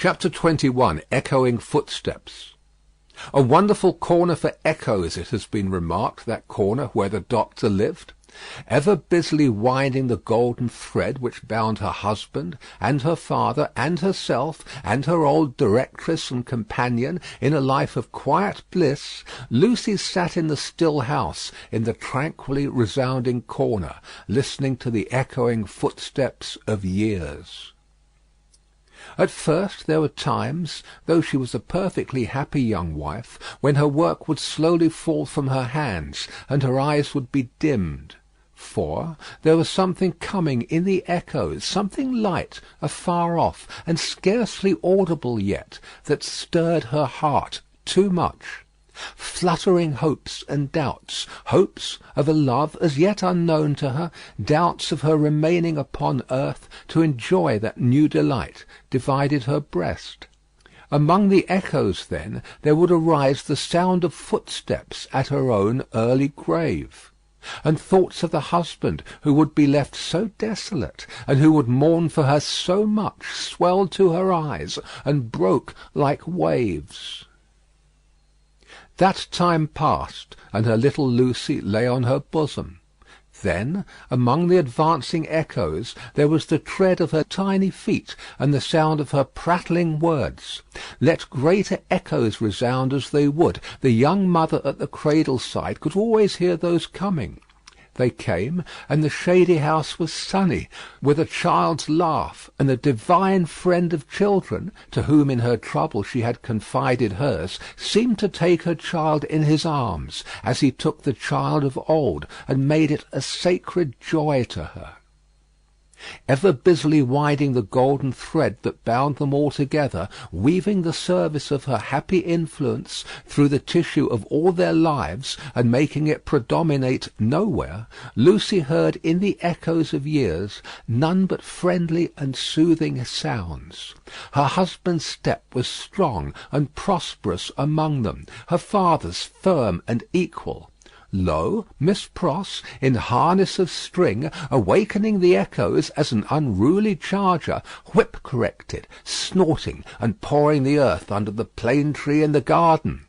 Chapter 21. Echoing Footsteps. A wonderful corner for echoes, it has been remarked, that corner where the doctor lived. Ever busily winding the golden thread which bound her husband, and her father, and herself, and her old directress and companion, in a life of quiet bliss, Lucy sat in the still house, in the tranquilly resounding corner, listening to the echoing footsteps of years. At first there were times, though she was a perfectly happy young wife, when her work would slowly fall from her hands, and her eyes would be dimmed. For there was something coming in the echoes, something light, afar off, and scarcely audible yet, that stirred her heart too much. Fluttering hopes and doubts, hopes of a love as yet unknown to her, doubts of her remaining upon earth to enjoy that new delight, divided her breast. Among the echoes, then, there would arise the sound of footsteps at her own early grave, and thoughts of the husband who would be left so desolate, and who would mourn for her so much, swelled to her eyes, and broke like waves. That time passed, and her little Lucy lay on her bosom. Then, among the advancing echoes, there was the tread of her tiny feet, and the sound of her prattling words. Let greater echoes resound as they would, the young mother at the cradle side could always hear those coming. They came, and the shady house was sunny with a child's laugh, and the divine friend of children, to whom in her trouble she had confided hers, seemed to take her child in his arms, as he took the child of old, and made it a sacred joy to her. Ever busily winding the golden thread that bound them all together, weaving the service of her happy influence through the tissue of all their lives, and making it predominate nowhere, Lucy heard in the echoes of years none but friendly and soothing sounds. Her husband's step was strong and prosperous among them, her father's firm and equal. Lo, Miss Pross, in harness of string, awakening the echoes as an unruly charger, whip-corrected, snorting, and pawing the earth under the plane tree in the garden.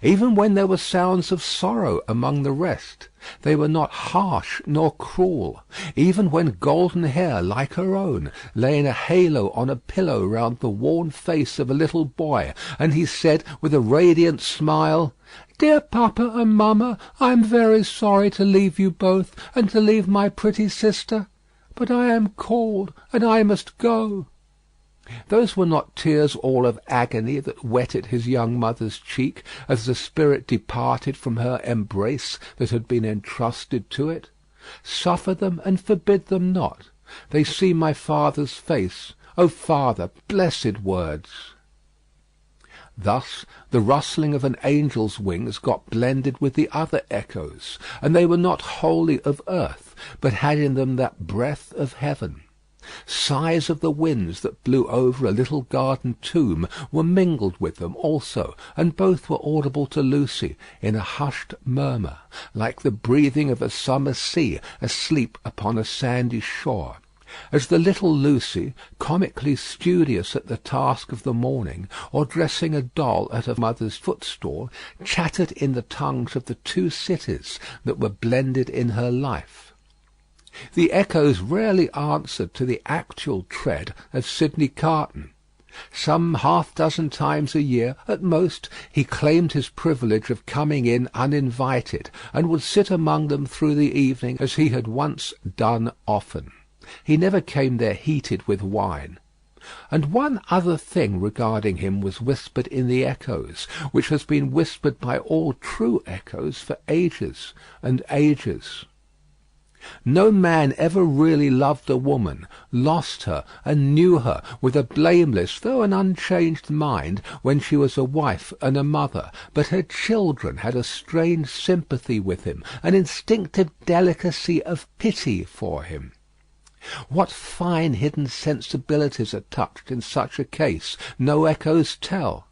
Even when there were sounds of sorrow among the rest, they were not harsh nor cruel. Even when golden hair, like her own, lay in a halo on a pillow round the worn face of a little boy, and he said with a radiant smile, "Dear papa and mamma, I am very sorry to leave you both, and to leave my pretty sister, but I am cold, and I must go." Those were not tears all of agony that wetted his young mother's cheek as the spirit departed from her embrace that had been entrusted to it. Suffer them and forbid them not. They see my father's face. O Father, blessed words! Thus the rustling of an angel's wings got blended with the other echoes, and they were not wholly of earth, but had in them that breath of heaven. Sighs of the winds that blew over a little garden tomb were mingled with them also, and both were audible to Lucy in a hushed murmur, like the breathing of a summer sea asleep upon a sandy shore. As the little Lucy, comically studious at the task of the morning, or dressing a doll at her mother's footstool, chattered in the tongues of the two cities that were blended in her life. The echoes rarely answered to the actual tread of Sidney Carton. Some half-dozen times a year, at most, he claimed his privilege of coming in uninvited, and would sit among them through the evening as he had once done often. He never came there heated with wine. And one other thing regarding him was whispered in the echoes, which has been whispered by all true echoes for ages and ages. No man ever really loved a woman, lost her, and knew her with a blameless though an unchanged mind when she was a wife and a mother, but her children had a strange sympathy with him, an instinctive delicacy of pity for him. What fine hidden sensibilities are touched in such a case, no echoes tell.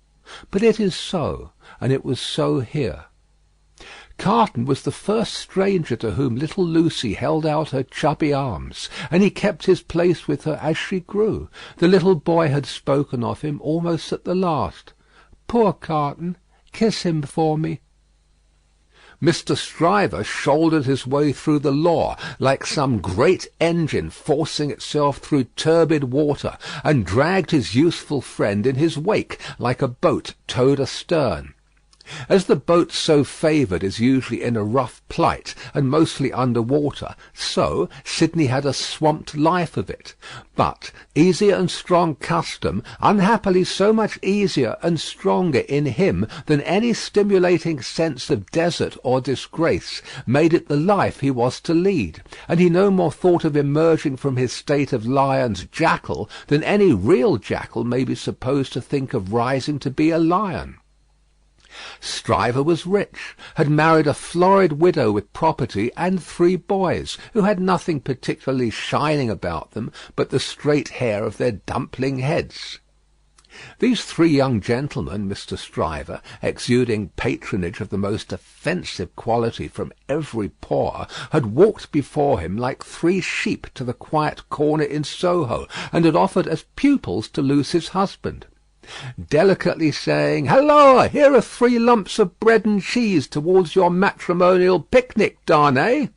But it is so, and it was so here. Carton was the first stranger to whom little Lucy held out her chubby arms, and he kept his place with her as she grew. The little boy had spoken of him almost at the last. "Poor Carton, kiss him for me." Mr. Stryver shouldered his way through the law like some great engine forcing itself through turbid water, and dragged his useful friend in his wake like a boat towed astern. As the boat so favoured is usually in a rough plight and mostly under water, so Sidney had a swamped life of it. But easier and strong custom, unhappily so much easier and stronger in him than any stimulating sense of desert or disgrace, made it the life he was to lead, and he no more thought of emerging from his state of lion's jackal than any real jackal may be supposed to think of rising to be a lion. Stryver was rich, had married a florid widow with property and 3 boys, who had nothing particularly shining about them but the straight hair of their dumpling heads. These 3 young gentlemen, Mr. Stryver, exuding patronage of the most offensive quality from every pore, had walked before him like 3 sheep to the quiet corner in Soho, and had offered as pupils to Lucy's husband, delicately saying, "Halloa, here are 3 lumps of bread and cheese towards your matrimonial picnic, Darnay."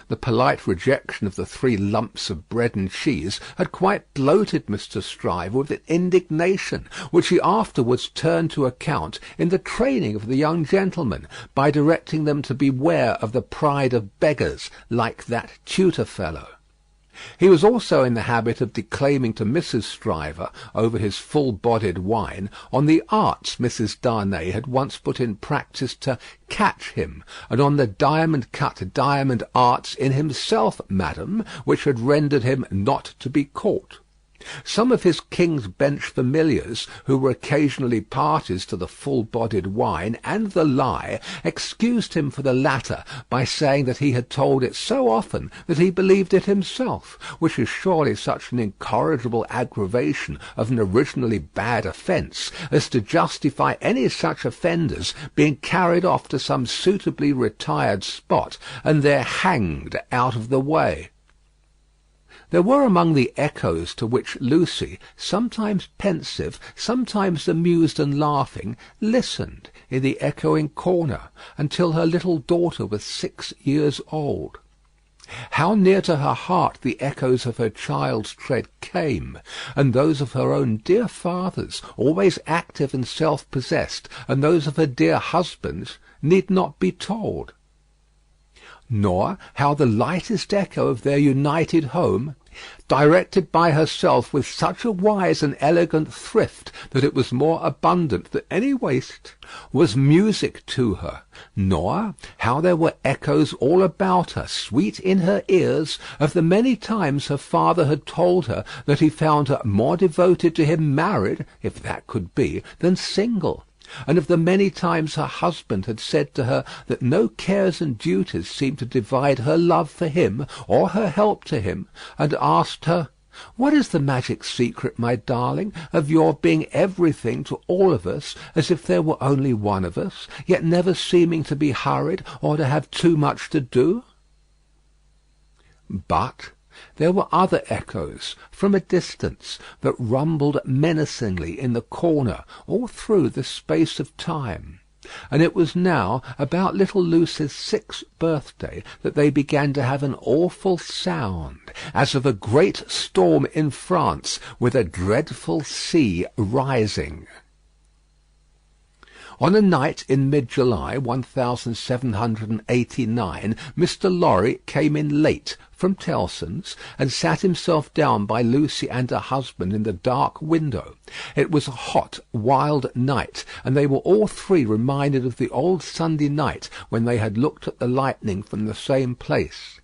The polite rejection of the 3 lumps of bread and cheese had quite bloated Mr. Stryver with indignation, which he afterwards turned to account in the training of the young gentlemen, by directing them to beware of the pride of beggars, like that tutor fellow. He was also in the habit of declaiming to Mrs. Stryver, over his full-bodied wine, on the arts Mrs. Darnay had once put in practice to catch him, and on the diamond-cut diamond arts in himself, madam, which had rendered him not to be caught. Some of his King's Bench familiars, who were occasionally parties to the full-bodied wine and the lie, excused him for the latter by saying that he had told it so often that he believed it himself, which is surely such an incorrigible aggravation of an originally bad offence as to justify any such offenders being carried off to some suitably retired spot, and there hanged out of the way. There were among the echoes to which Lucy, sometimes pensive, sometimes amused and laughing, listened in the echoing corner, until her little daughter was 6 years old. How near to her heart the echoes of her child's tread came, and those of her own dear father's, always active and self-possessed, and those of her dear husband's, need not be told. Nor how the lightest echo of their united home, directed by herself with such a wise and elegant thrift that it was more abundant than any waste, was music to her. Nor how there were echoes all about her, sweet in her ears, of the many times her father had told her that he found her more devoted to him married, if that could be, than single, and of the many times her husband had said to her that no cares and duties seemed to divide her love for him or her help to him, and asked her, "What is the magic secret, my darling, of your being everything to all of us, as if there were only one of us, yet never seeming to be hurried or to have too much to do?" But there were other echoes, from a distance, that rumbled menacingly in the corner all through this space of time; and it was now about little Lucy's 6th birthday that they began to have an awful sound, as of a great storm in France, with a dreadful sea rising. On a night in mid-July, 1789, Mr. Lorry came in late from Tellson's, and sat himself down by Lucy and her husband in the dark window. It was a hot, wild night, and they were all 3 reminded of the old Sunday night when they had looked at the lightning from the same place.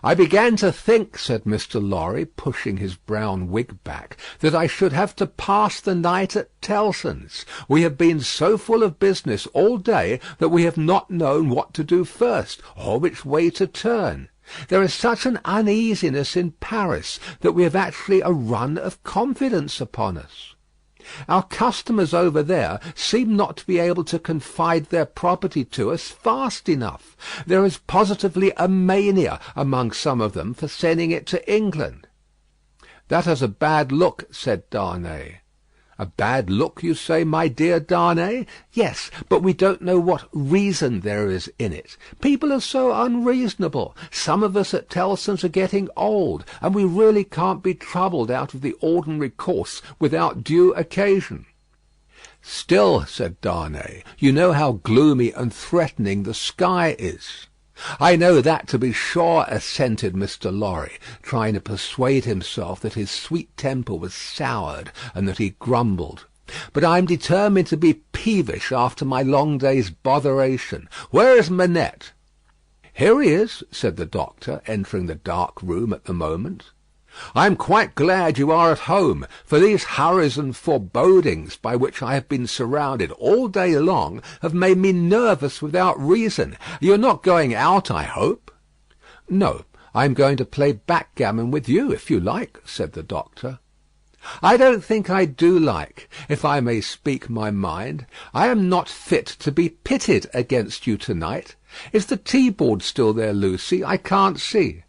"I began to think," said Mr. Lorry, pushing his brown wig back, "that I should have to pass the night at Tellson's. We have been so full of business all day that we have not known what to do first, or which way to turn. There is such an uneasiness in Paris that we have actually a run of confidence upon us. Our customers over there seem not to be able to confide their property to us fast enough. There is positively a mania among some of them for sending it to England." "That has a bad look," said Darnay. "A bad look, you say, my dear Darnay? Yes, but we don't know what reason there is in it. People are so unreasonable. Some of us at Tellson's are getting old, and we really can't be troubled out of the ordinary course without due occasion." "Still," said Darnay, "you know how gloomy and threatening the sky is." "I know that, to be sure," assented Mr. Lorry, trying to persuade himself that his sweet temper was soured and that he grumbled. "But I am determined to be peevish after my long day's botheration. Where is Manette?" "Here he is," said the doctor, entering the dark room at the moment. "I am quite glad you are at home, for these hurries and forebodings by which I have been surrounded all day long have made me nervous without reason. You are not going out, I hope?" "No, I am going to play backgammon with you, if you like," said the doctor. "I don't think I do like. If I may speak my mind, I am not fit to be pitted against you to-night. Is the tea-board still there, Lucy? I can't see."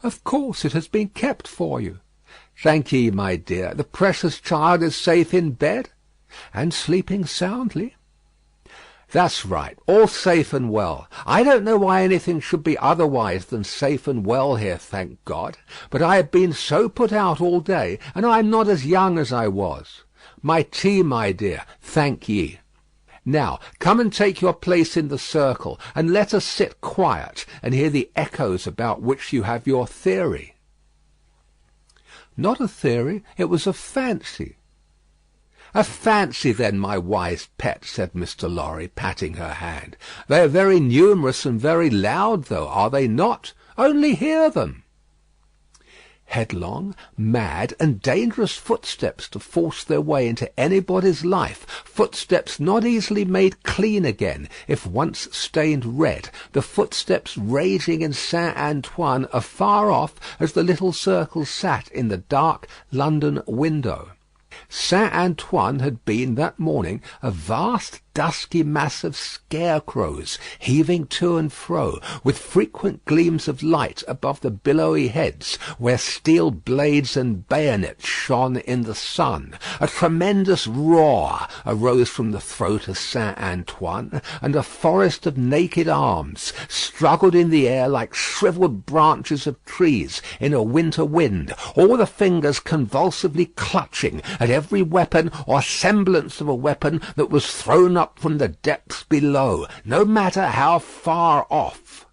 "Of course, it has been kept for you." "Thank ye, my dear. The precious child is safe in bed?" "And sleeping soundly." "That's right. All safe and well. I don't know why anything should be otherwise than safe and well here, thank God. But I have been so put out all day, and I am not as young as I was. My tea, my dear. Thank ye. Now, come and take your place in the circle, and let us sit quiet and hear the echoes about which you have your theory." "Not a theory. It was a fancy." "A fancy, then, my wise pet," said Mr. Lorry, patting her hand. "They are very numerous and very loud, though, are they not? Only hear them." Headlong, mad, and dangerous footsteps to force their way into anybody's life, footsteps not easily made clean again, if once stained red, the footsteps raging in Saint Antoine afar off as the little circle sat in the dark London window. Saint Antoine had been that morning a vast dusky mass of scarecrows, heaving to and fro, with frequent gleams of light above the billowy heads, where steel blades and bayonets shone in the sun. A tremendous roar arose from the throat of Saint Antoine, and a forest of naked arms struggled in the air like shrivelled branches of trees in a winter wind, all the fingers convulsively clutching at every weapon or semblance of a weapon that was thrown up from the depths below, no matter how far off.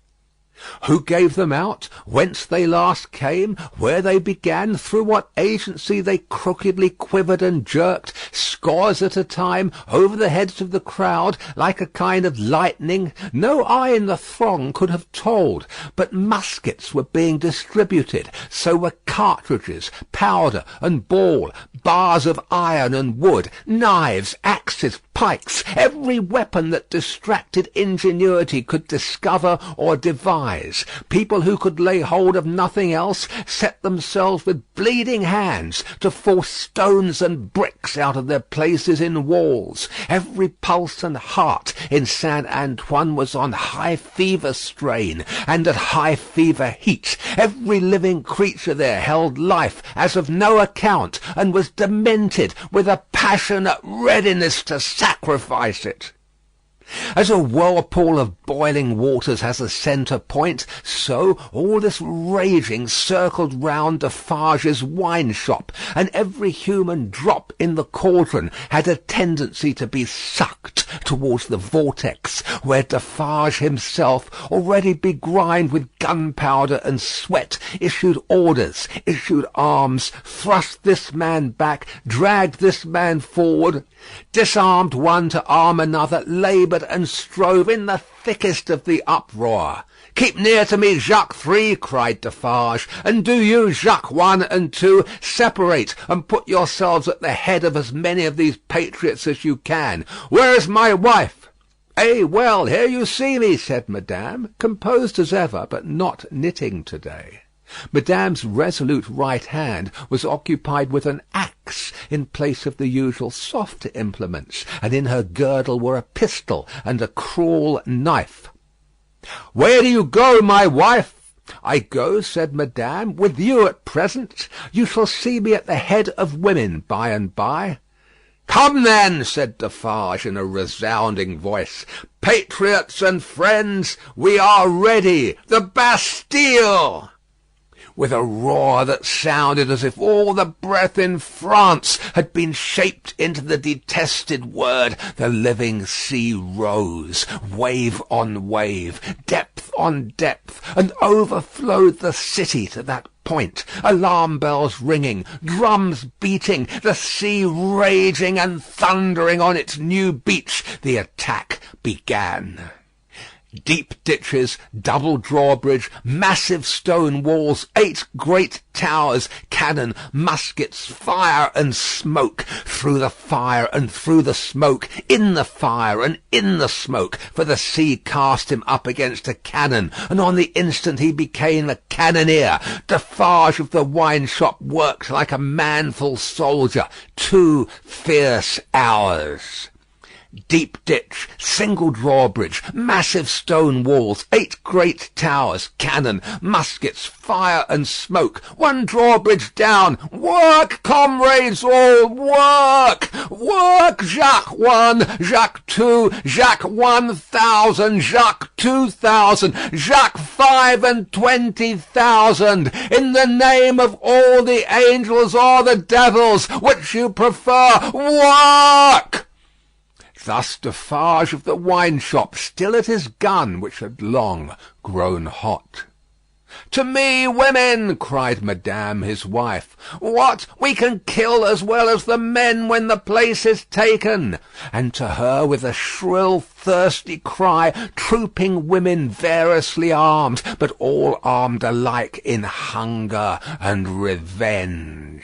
Who gave them out? Whence they last came? Where they began? Through what agency they crookedly quivered and jerked, scores at a time, over the heads of the crowd, like a kind of lightning? No eye in the throng could have told. But muskets were being distributed, so were cartridges, powder and ball, bars of iron and wood, knives, axes, pikes, every weapon that distracted ingenuity could discover or devise. People who could lay hold of nothing else set themselves with bleeding hands to force stones and bricks out of their places in walls. Every pulse and heart in Saint Antoine was on high fever strain and at high fever heat. Every living creature there held life as of no account, and was demented with a passionate readiness to sacrifice it. As a whirlpool of boiling waters has a centre point, so all this raging circled round Defarge's wine shop, and every human drop in the cauldron had a tendency to be sucked towards the vortex, where Defarge himself, already begrimed with gunpowder and sweat, issued orders, issued arms, thrust this man back, dragged this man forward, disarmed one to arm another, laboured and strove in the thickest of the uproar. "Keep near to me, Jacques 3," cried Defarge, "and do you, Jacques 1 and 2, separate and put yourselves at the head of as many of these patriots as you can. Where is my wife?" "Eh, well, here you see me," said Madame, composed as ever, but not knitting to-day. Madame's resolute right hand was occupied with an axe, in place of the usual softer implements, and in her girdle were a pistol and a cruel knife. "Where do you go, my wife?" "I go," said Madame, "with you at present. You shall see me at the head of women by and by." "Come then," said Defarge in a resounding voice. "Patriots and friends, we are ready. The Bastille!" With a roar that sounded as if all the breath in France had been shaped into the detested word, the living sea rose, wave on wave, depth on depth, and overflowed the city to that point, alarm bells ringing, drums beating, the sea raging and thundering on its new beach. The attack began. Deep ditches, double drawbridge, massive stone walls, 8 great towers, cannon, muskets, fire and smoke, through the fire and through the smoke, in the fire and in the smoke, for the sea cast him up against a cannon, and on the instant he became a cannoneer. Defarge of the wine shop worked like a manful soldier. 2 fierce hours. Deep ditch, single drawbridge, massive stone walls, 8 great towers, cannon, muskets, fire and smoke, 1 drawbridge down. Work, comrades all, work! Work, Jacques 1, Jacques 2, Jacques 1000, Jacques 2000, Jacques 25,000. In the name of all the angels or the devils, which you prefer, work! Thus Defarge of the wine shop, still at his gun, which had long grown hot. "To me, women!" cried Madame, his wife. "What! We can kill as well as the men when the place is taken!" And to her, with a shrill, thirsty cry, trooping women variously armed, but all armed alike in hunger and revenge.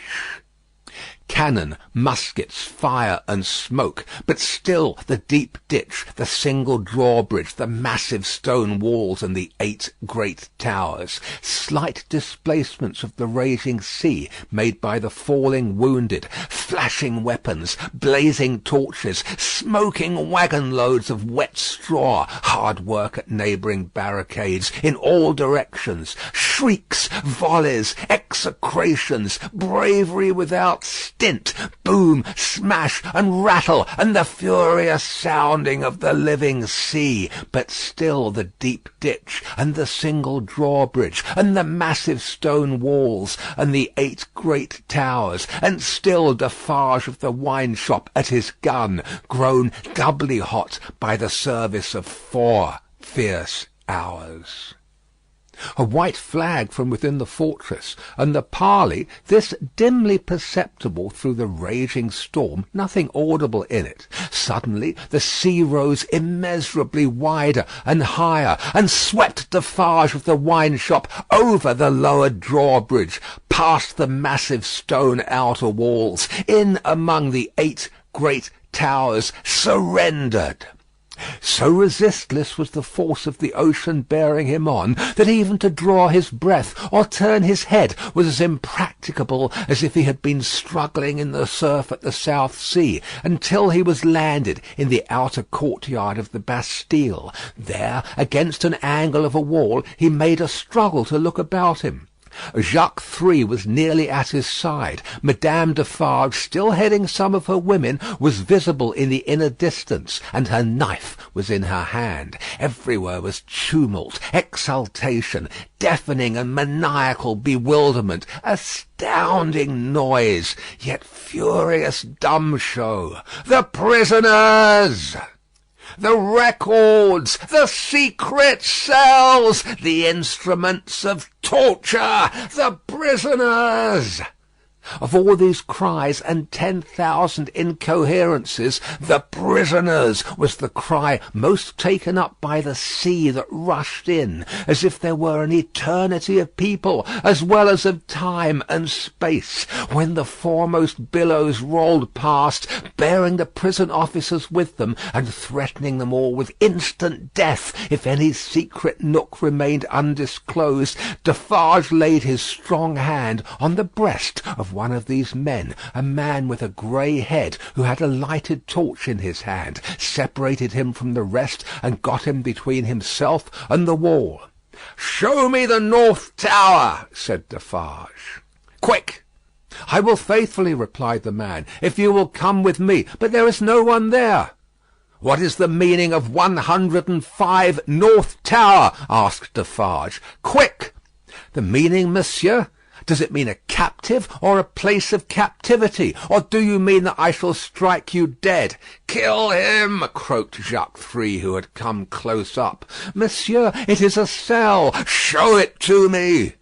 Cannon, muskets, fire and smoke, but still the deep ditch, the single drawbridge, the massive stone walls, and the 8 great towers. Slight displacements of the raging sea made by the falling wounded, flashing weapons, blazing torches, smoking waggon loads of wet straw, hard work at neighbouring barricades in all directions, shrieks, volleys, execrations, bravery without stint, boom, smash, and rattle, and the furious sounding of the living sea. But still the deep ditch, and the single drawbridge, and the massive stone walls, and the 8 great towers, and still Defarge of the wine shop at his gun, grown doubly hot by the service of 4 fierce hours. A white flag from within the fortress, and the parley, this dimly perceptible through the raging storm, nothing audible in it. Suddenly the sea rose immeasurably wider and higher, and swept Defarge of the wine shop over the lower drawbridge, past the massive stone outer walls, in among the 8 great towers, surrendered. So resistless was the force of the ocean bearing him on, that even to draw his breath or turn his head was as impracticable as if he had been struggling in the surf at the South Sea, until he was landed in the outer courtyard of the Bastille. There, against an angle of a wall, he made a struggle to look about him. Jacques 3 was nearly at his side. Madame Defarge, still heading some of her women, was visible in the inner distance, and her knife was in her hand. Everywhere was tumult, exultation, deafening and maniacal bewilderment, astounding noise, yet furious dumb show. The prisoners! The records, the secret cells, the instruments of torture, the prisoners. Of all these cries and 10,000 incoherences, the prisoners was the cry most taken up by the sea that rushed in, as if there were an eternity of people, as well as of time and space, when the foremost billows rolled past, bearing the prison officers with them, and threatening them all with instant death if any secret nook remained undisclosed. Defarge laid his strong hand on the breast of of one of these men, a man with a grey head, who had a lighted torch in his hand, separated him from the rest, and got him between himself and the wall. "Show me the north tower," said Defarge. "Quick!" "I will faithfully," replied the man, "if you will come with me. But there is no one there." "What is the meaning of 105 North Tower?" asked Defarge. "Quick!" "The meaning, monsieur? Does it mean a captive, or a place of captivity? Or do you mean that I shall strike you dead?" "Kill him!" croaked Jacques Three, who had come close up. "Monsieur, it is a cell." "Show it to me."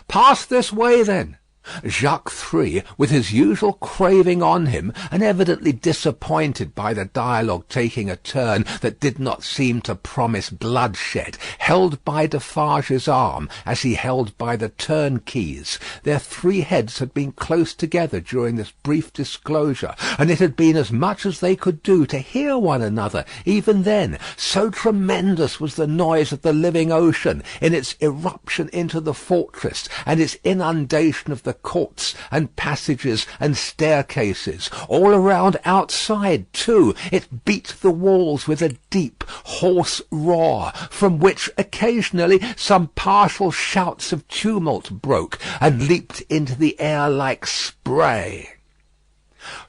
"Pass this way, then." Jacques Three, with his usual craving on him, and evidently disappointed by the dialogue taking a turn that did not seem to promise bloodshed, held by Defarge's arm as he held by the turnkey's. Their three heads had been close together during this brief disclosure, and it had been as much as they could do to hear one another even then, so tremendous was the noise of the living ocean in its eruption into the fortress and its inundation of the courts and passages and staircases. All around outside, too, it beat the walls with a deep, hoarse roar, from which occasionally some partial shouts of tumult broke, and leaped into the air like spray.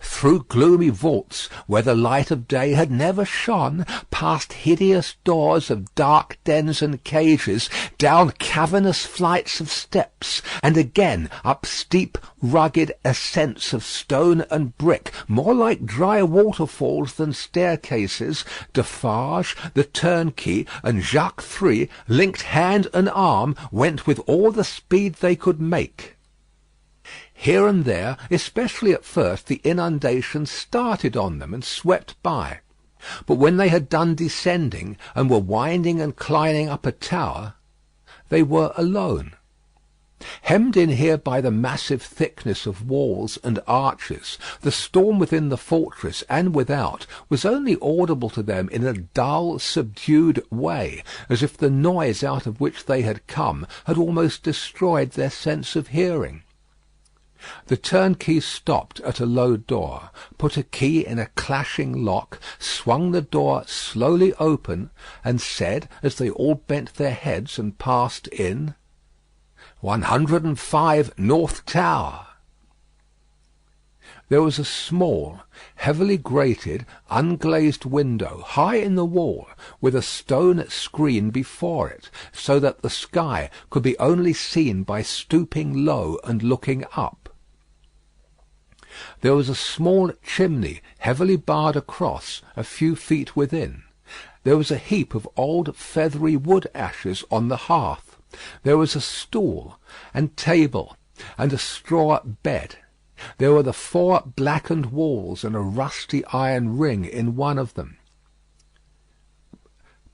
Through gloomy vaults, where the light of day had never shone, past hideous doors of dark dens and cages, down cavernous flights of steps, and again up steep, rugged ascents of stone and brick, more like dry waterfalls than staircases, Defarge, the turnkey, and Jacques Three, linked hand and arm, went with all the speed they could make. Here and there, especially at first, the inundation started on them and swept by. But when they had done descending, and were winding and climbing up a tower, they were alone. Hemmed in here by the massive thickness of walls and arches, the storm within the fortress and without was only audible to them in a dull, subdued way, as if the noise out of which they had come had almost destroyed their sense of hearing. The turnkey stopped at a low door, put a key in a clashing lock, swung the door slowly open, and said, as they all bent their heads and passed in, 105 North Tower. There was a small, heavily grated, unglazed window high in the wall, with a stone screen before it, so that the sky could be only seen by stooping low and looking up. There was a small chimney, heavily barred across, a few feet within. There was a heap of old feathery wood ashes on the hearth. There was a stool and table and a straw bed. There were the 4 blackened walls and a rusty iron ring in one of them.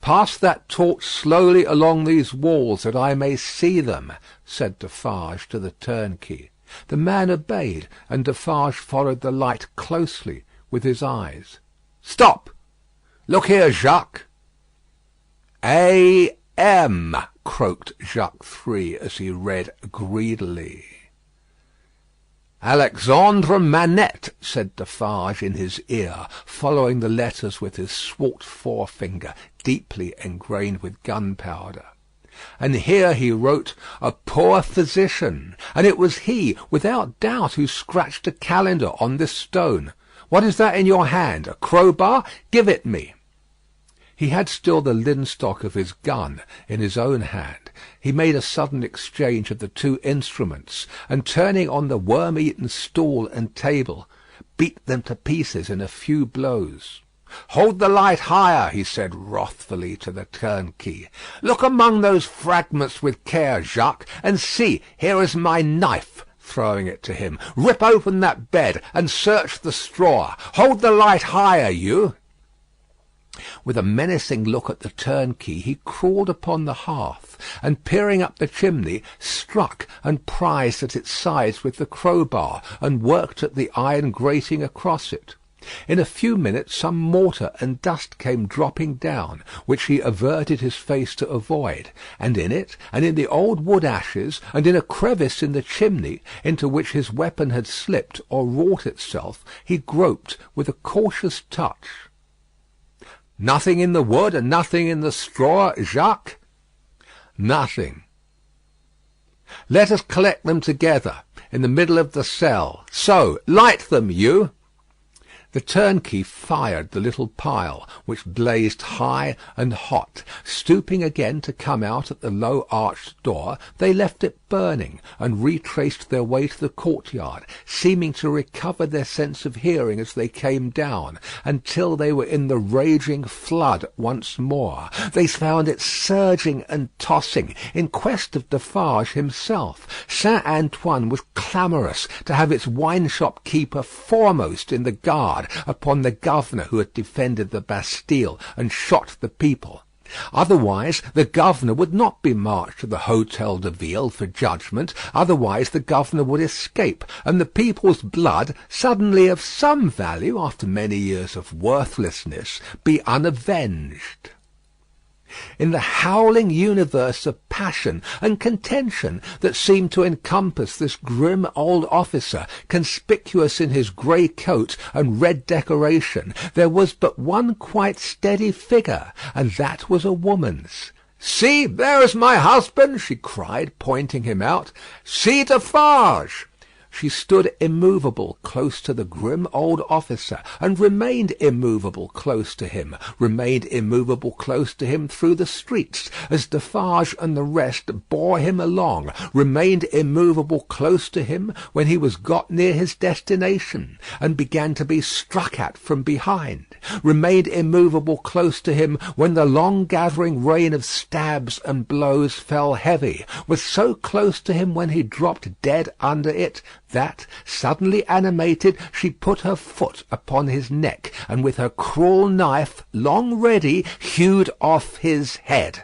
"Pass that torch slowly along these walls, that I may see them," said Defarge to the turnkey. The man obeyed, and Defarge followed the light closely with his eyes. "Stop! Look here, Jacques." "A.M.," croaked Jacques Three as he read greedily. "Alexandre Manette," said Defarge in his ear, following the letters with his swart forefinger, deeply engrained with gunpowder. And here he wrote, "A poor physician," and it was he, without doubt, who scratched a calendar on this stone. "What is that in your hand? A crowbar? Give it me." He had still the linstock of his gun in his own hand. He made a sudden exchange of the two instruments, and turning on the worm-eaten stool and table, beat them to pieces in a few blows. "Hold the light higher," he said wrathfully to the turnkey. "Look among those fragments with care, Jacques, and see, here is my knife," throwing it to him. "Rip open that bed, and search the straw. Hold the light higher, you." With a menacing look at the turnkey, he crawled upon the hearth, and peering up the chimney, struck and prised at its sides with the crowbar, and worked at the iron grating across it. In a few minutes some mortar and dust came dropping down, which he averted his face to avoid, and in it, and in the old wood ashes, and in a crevice in the chimney, into which his weapon had slipped or wrought itself, he groped with a cautious touch. "Nothing in the wood and nothing in the straw, Jacques?" "Nothing." "Let us collect them together, in the middle of the cell. So, light them, you." The turnkey fired the little pile, which blazed high and hot. Stooping again to come out at the low arched door, they left it burning, and retraced their way to the courtyard, seeming to recover their sense of hearing as they came down, until they were in the raging flood once more. They found it surging and tossing, in quest of Defarge himself. Saint Antoine was clamorous to have its wine-shop keeper foremost in the guard upon the governor who had defended the Bastille and shot the people. Otherwise the governor would not be marched to the Hôtel de Ville for judgment. Otherwise the governor would escape, and the people's blood, suddenly of some value after many years of worthlessness, be unavenged. In the howling universe of passion and contention that seemed to encompass this grim old officer, conspicuous in his grey coat and red decoration, there was but one quite steady figure, and that was a woman's. "See, there is my husband," she cried, pointing him out. "See Defarge." She stood immovable close to the grim old officer, and remained immovable close to him, remained immovable close to him through the streets, as Defarge and the rest bore him along, remained immovable close to him when he was got near his destination, and began to be struck at from behind, remained immovable close to him when the long gathering rain of stabs and blows fell heavy, was so close to him when he dropped dead under it, that, suddenly animated, she put her foot upon his neck, and with her cruel knife, long ready, hewed off his head.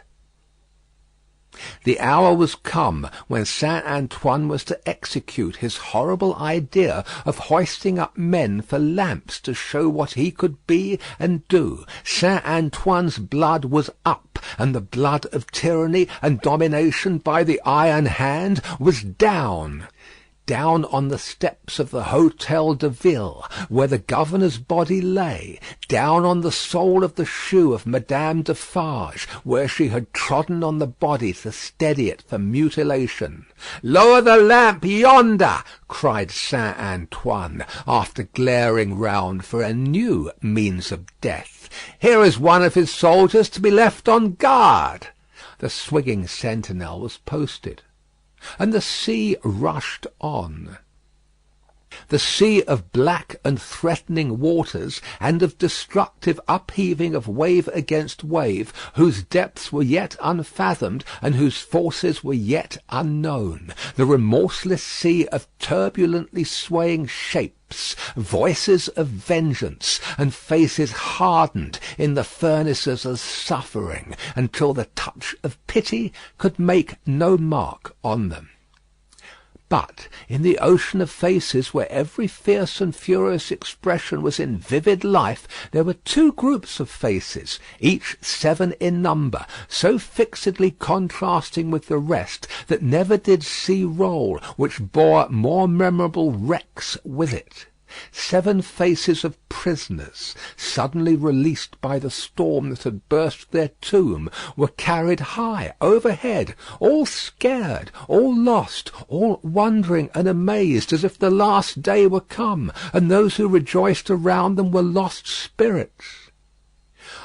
The hour was come when Saint Antoine was to execute his horrible idea of hoisting up men for lamps to show what he could be and do. Saint Antoine's blood was up, and the blood of tyranny and domination by the iron hand was down. Down on the steps of the Hôtel de Ville, where the governor's body lay, down on the sole of the shoe of Madame Defarge, where she had trodden on the body to steady it for mutilation. "Lower the lamp yonder!" cried Saint Antoine, after glaring round for a new means of death. "Here is one of his soldiers to be left on guard." The swinging sentinel was posted, and the sea rushed on. The sea of black and threatening waters, and of destructive upheaving of wave against wave, whose depths were yet unfathomed, and whose forces were yet unknown. The remorseless sea of turbulently swaying shapes, voices of vengeance, and faces hardened in the furnaces of suffering, until the touch of pity could make no mark on them. But in the ocean of faces, where every fierce and furious expression was in vivid life, there were two groups of faces, each 7 in number, so fixedly contrasting with the rest that never did sea roll which bore more memorable wrecks with it. 7 faces of prisoners, suddenly released by the storm that had burst their tomb, were carried high overhead, all scared, all lost, all wondering and amazed, as if the last day were come, and those who rejoiced around them were lost spirits.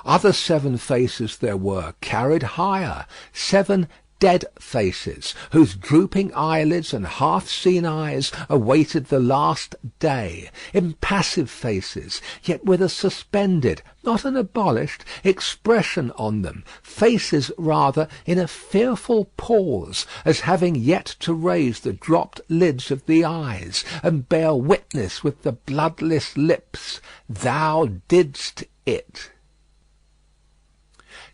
Other 7 faces there were, carried higher, 7 dead faces, whose drooping eyelids and half-seen eyes awaited the last day. Impassive faces, yet with a suspended, not an abolished, expression on them. Faces, rather, in a fearful pause, as having yet to raise the dropped lids of the eyes, and bear witness with the bloodless lips, "Thou didst it."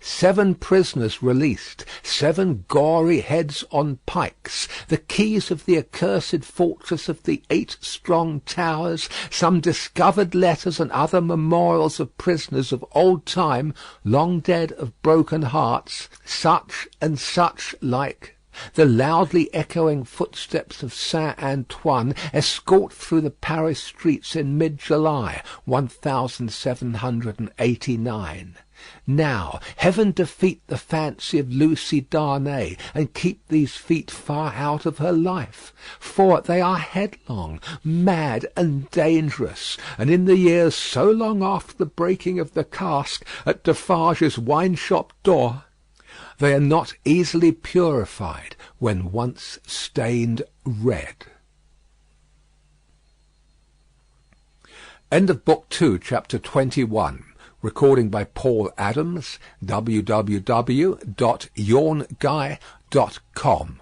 7 prisoners released, 7 gory heads on pikes, the keys of the accursed fortress of the 8 strong towers, some discovered letters and other memorials of prisoners of old time, long dead of broken hearts, such and such like. The loudly echoing footsteps of Saint Antoine escort through the Paris streets in mid-July, 1789. Now, heaven defeat the fancy of Lucie Darnay, and keep these feet far out of her life, for they are headlong, mad, and dangerous, and in the years so long after the breaking of the cask at Defarge's wine-shop door, they are not easily purified when once stained red. End of Book 2, Chapter 21. Recording by Paul Adams, www.yawnguy.com.